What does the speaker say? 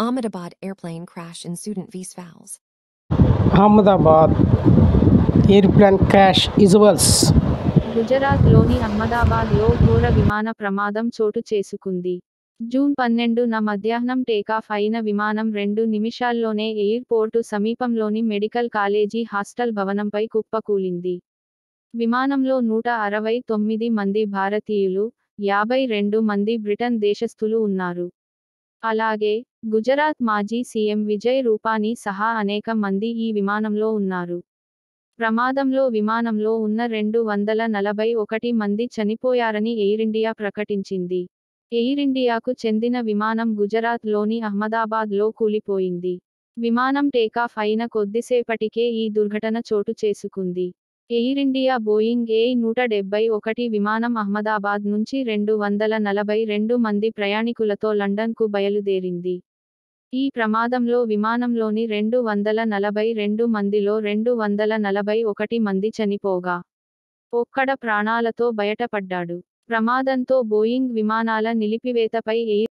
Ahmedabad airplane crash in student vSVALs. Ahmedabad airplane crash visuals. గుజరాత్లోని అహ్మదాబాద్లో ఘోర విమాన ప్రమాదం చోటు చేసుకుంది. జూన్ 12న మధ్యాహ్నం టేకాఫ్ అయిన విమానం 2 నిమిషాల్లోనే ఎయిర్పోర్టు సమీపంలోని మెడికల్ కాలేజీ హాస్టల్ భవనంపై కుప్పకూలింది. విమానంలో 169 మంది భారతీయులు, 52 మంది బ్రిటన్ దేశస్థులు ఉన్నారు. అలాగే, గుజరాత్ మాజీ సీఎం విజయ్ రూపానీ సహా అనేక మంది ఈ విమానంలో ఉన్నారు. ప్రమాదంలో విమానంలో ఉన్న 241 మంది చనిపోయారని ఎయిరిండియా ప్రకటించింది. ఎయిరిండియాకు చెందిన విమానం గుజరాత్లోని అహ్మదాబాద్లో కూలిపోయింది. విమానం టేకాఫ్ అయిన కొద్దిసేపటికే ఈ దుర్ఘటన చోటు చేసుకుంది. ఎయిరిండియా బోయింగ్ ఏ171 విమానం అహ్మదాబాద్ నుంచి 242 మంది ప్రయాణికులతో లండన్కు బయలుదేరింది. ఈ ప్రమాదంలో విమానంలోని 242 మందిలో 241 మంది చనిపోగా, ఒక్కడు ప్రాణాలతో బయటపడ్డాడు. ప్రమాదంతో బోయింగ్ విమానాల నిలిపివేతపై ఎయిర్